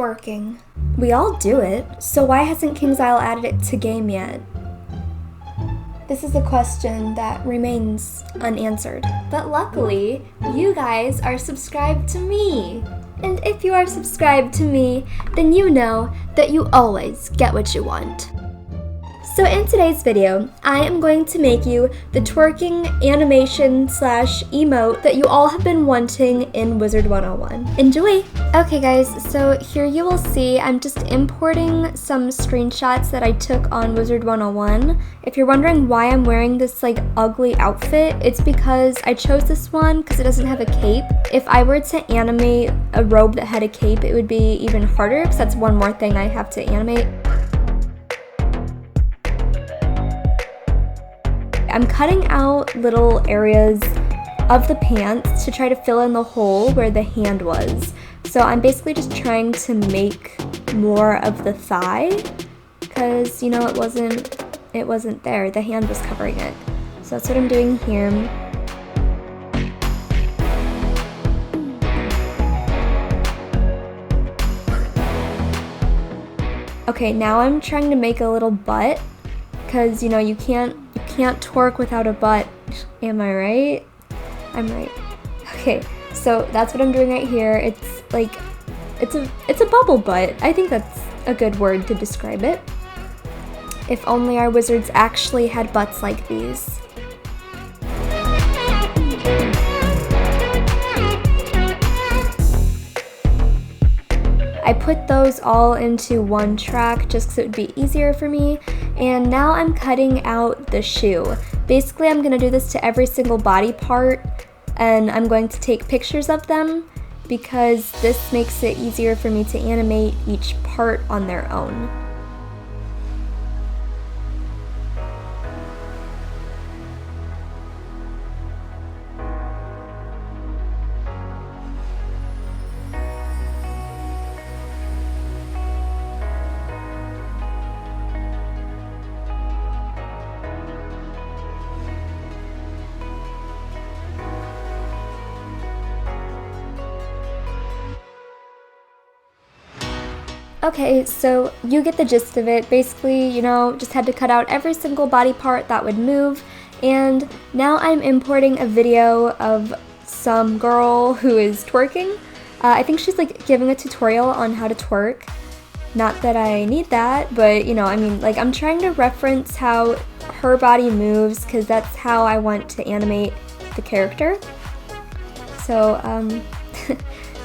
Twerking. We all do it, so why hasn't KingsIsle added it to game yet? This is a question that remains unanswered. But luckily, you guys are subscribed to me. And if you are subscribed to me, then you know that you always get what you want. So in today's video, I am going to make you the twerking animation / emote that you all have been wanting in Wizard101. Enjoy! Okay guys, so here you will see I'm just importing some screenshots that I took on Wizard101. If you're wondering why I'm wearing this ugly outfit, it's because I chose this one because it doesn't have a cape. If I were to animate a robe that had a cape, it would be even harder because that's one more thing I have to animate. I'm cutting out little areas of the pants to try to fill in the hole where the hand was. So I'm basically just trying to make more of the thigh because, you know, it wasn't there. The hand was covering it. So that's what I'm doing here. Okay, now I'm trying to make a little butt because, you know, you can't twerk without a butt. Am I right? I'm right. Okay, so that's what I'm doing right here. It's a bubble butt. I think that's a good word to describe it. If only our wizards actually had butts like these. I put those all into one track just because it would be easier for me. And now I'm cutting out the shoe. Basically, I'm going to do this to every single body part, and I'm going to take pictures of them because this makes it easier for me to animate each part on their own. Okay, so you get the gist of it. Basically, you know, just had to cut out every single body part that would move, and now I'm importing a video of some girl who is twerking. I think she's giving a tutorial on how to twerk. Not that I need that, but you know, I mean, I'm trying to reference how her body moves because that's how I want to animate the character. So,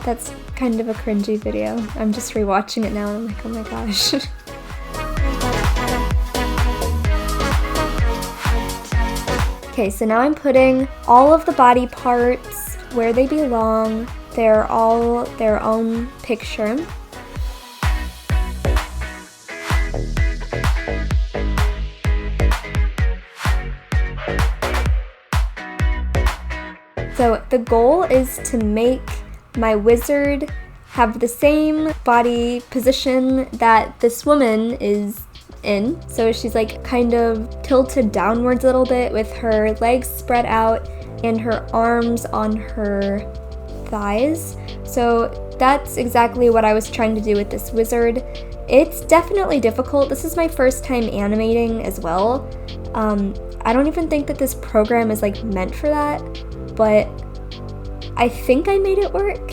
that's kind of a cringy video. I'm just rewatching it now and I'm like, oh my gosh. Okay, so now I'm putting all of the body parts where they belong. They're all their own picture. So the goal is to make my wizard have the same body position that this woman is in. So she's kind of tilted downwards a little bit with her legs spread out and her arms on her thighs. So that's exactly what I was trying to do with this wizard. It's definitely difficult. This is my first time animating as well. I don't even think that this program is meant for that, but I think I made it work.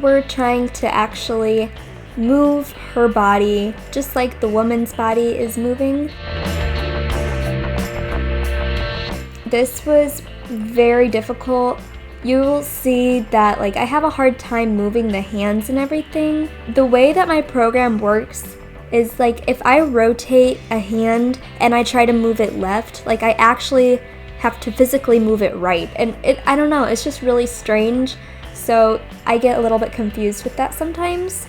We're trying to actually move her body just like the woman's body is moving. This was very difficult. You'll see that I have a hard time moving the hands and everything. The way that my program works is if I rotate a hand and I try to move it left, I actually have to physically move it right. And I don't know, it's just really strange. So I get a little bit confused with that sometimes.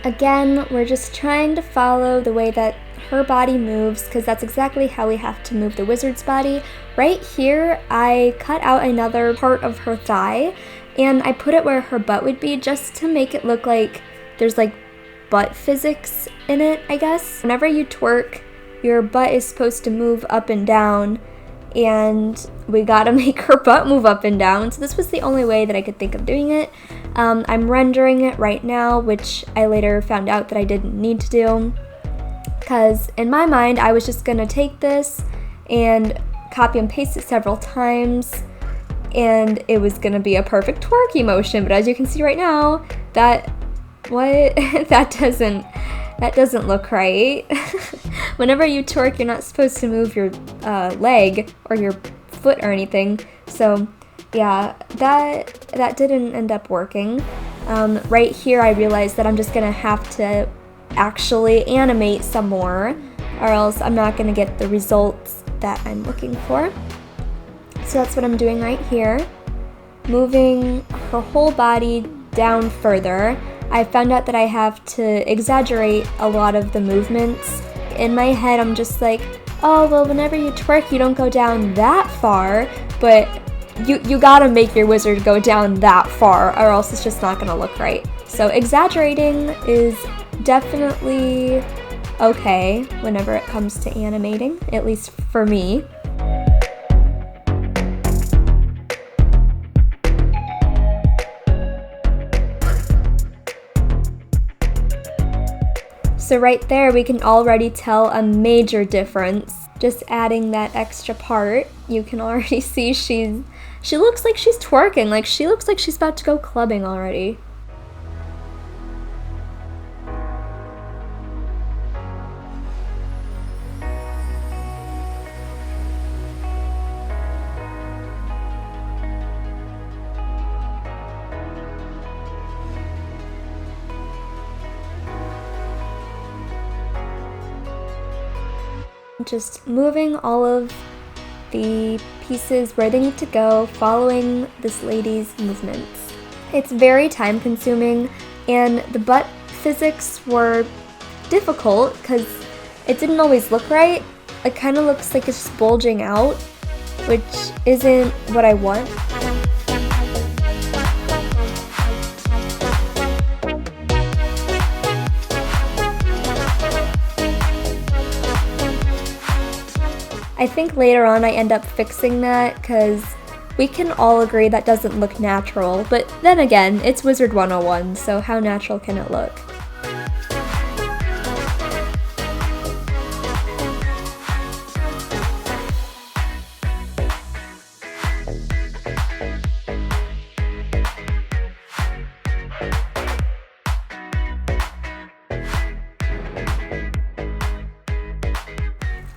Again, we're just trying to follow the way that her body moves, because that's exactly how we have to move the wizard's body. Right here, I cut out another part of her thigh, and I put it where her butt would be, just to make it look like there's like butt physics in it, I guess. Whenever you twerk, your butt is supposed to move up and down, and we gotta make her butt move up and down, so this was the only way that I could think of doing it. I'm rendering it right now, which I later found out that I didn't need to do, because in my mind I was just gonna take this and copy and paste it several times and it was gonna be a perfect twerky motion, but as you can see right now, that doesn't look right. Whenever you twerk, you're not supposed to move your leg or your foot or anything, so yeah, that didn't end up working. Right here I realized that I'm just gonna have to actually animate some more, or else I'm not gonna get the results that I'm looking for. So that's what I'm doing right here, moving her whole body down further. I found out that I have to exaggerate a lot of the movements. In my head I'm just like, oh well, whenever you twerk you don't go down that far, but you gotta make your wizard go down that far or else it's just not gonna look right. So exaggerating is definitely okay whenever it comes to animating, at least for me. So right there we can already tell a major difference. Just adding that extra part, you can already see she looks like she's twerking, like she looks like she's about to go clubbing already. Just moving all of the pieces where they need to go, following this lady's movements. It's very time consuming, and the butt physics were difficult because it didn't always look right. It kind of looks like it's just bulging out, which isn't what I want. I think later on I end up fixing that because we can all agree that doesn't look natural, but then again, it's Wizard101, so how natural can it look?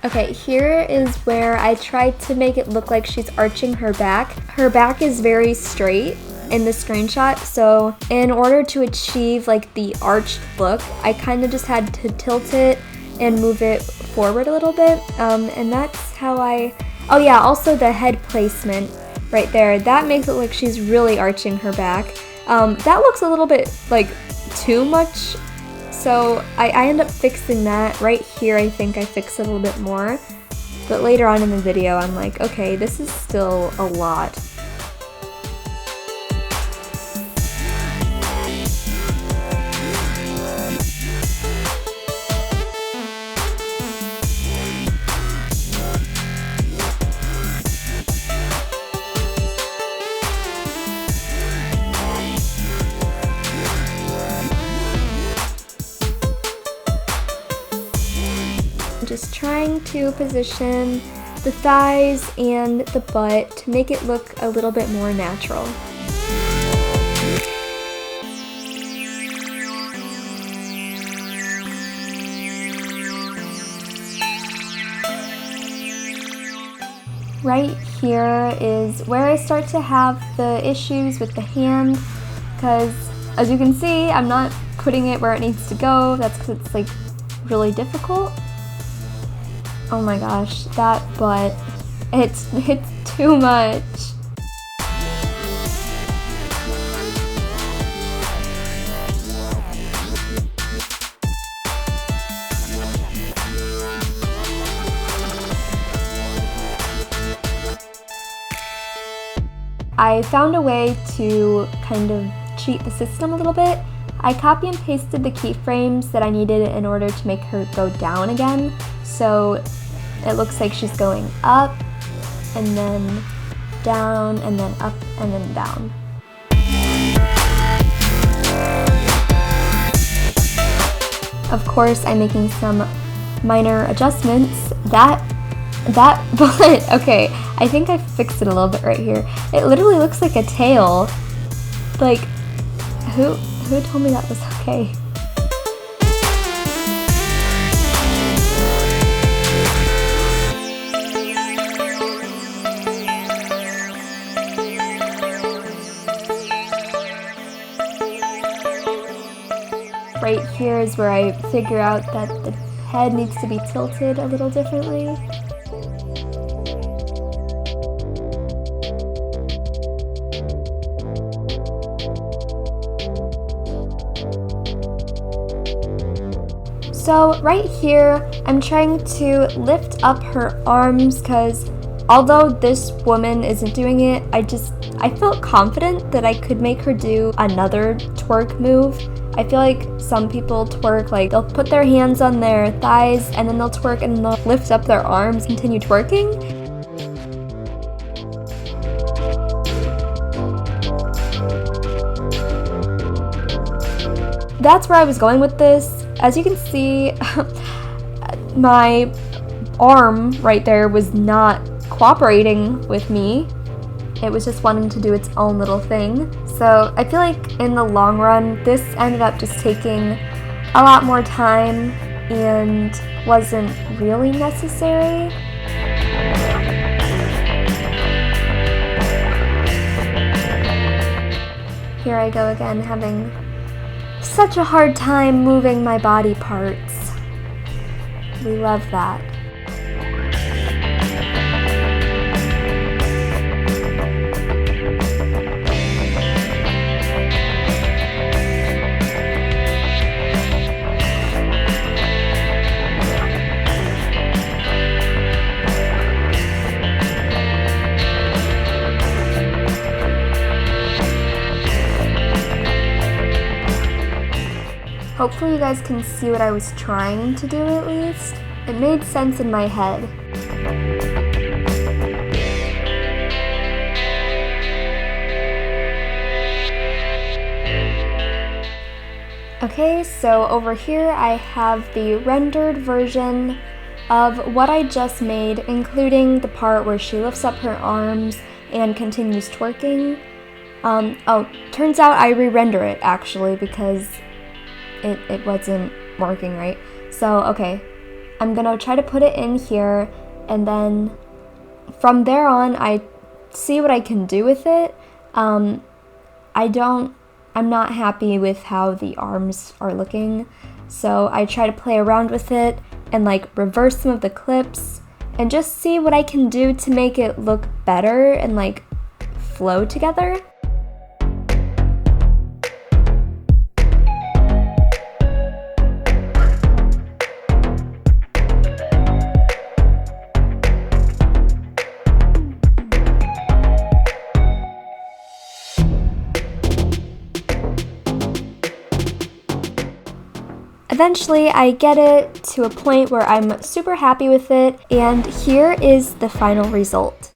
Okay, here is where I tried to make it look like she's arching her back. Her back is very straight in the screenshot, so in order to achieve like the arched look, I kind of just had to tilt it and move it forward a little bit, and that's how oh yeah, also the head placement right there, that makes it look she's really arching her back. That looks a little bit like too much. So I end up fixing that right here. I think I fixed it a little bit more, but later on in the video I'm like, okay, this is still a lot. Just trying to position the thighs and the butt to make it look a little bit more natural. Right here is where I start to have the issues with the hand, because as you can see, I'm not putting it where it needs to go. That's because it's like really difficult. Oh my gosh, that butt, it's too much. I found a way to kind of cheat the system a little bit. I copy and pasted the keyframes that I needed in order to make her go down again. So it looks like she's going up, and then down, and then up, and then down. Of course, I'm making some minor adjustments. That butt, okay, I think I fixed it a little bit right here. It literally looks like a tail. Like, who told me that was okay? Right here is where I figure out that the head needs to be tilted a little differently. So right here, I'm trying to lift up her arms because although this woman isn't doing it, I felt confident that I could make her do another twerk move. I feel like some people twerk, like they'll put their hands on their thighs and then they'll twerk and they'll lift up their arms, continue twerking. That's where I was going with this. As you can see, my arm right there was not cooperating with me. It was just wanting to do its own little thing. So I feel like in the long run, this ended up just taking a lot more time and wasn't really necessary. Here I go again, having such a hard time moving my body parts. We love that. Hopefully you guys can see what I was trying to do at least. It made sense in my head. Okay, so over here I have the rendered version of what I just made, including the part where she lifts up her arms and continues twerking. Oh, turns out I re-render it actually because it wasn't working right. So, okay, I'm gonna try to put it in here, and then from there on, I see what I can do with it. I'm not happy with how the arms are looking, so I try to play around with it and like reverse some of the clips and just see what I can do to make it look better and like flow together. Eventually, I get it to a point where I'm super happy with it, and here is the final result.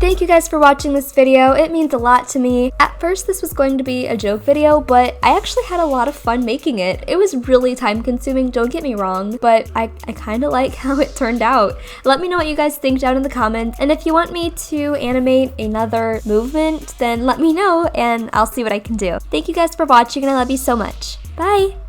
Thank you guys for watching this video. It means a lot to me. At first this was going to be a joke video, but I actually had a lot of fun making it. It was really time consuming, don't get me wrong, but I kind of like how it turned out. Let me know what you guys think down in the comments, and if you want me to animate another movement, then let me know and I'll see what I can do. Thank you guys for watching and I love you so much. Bye!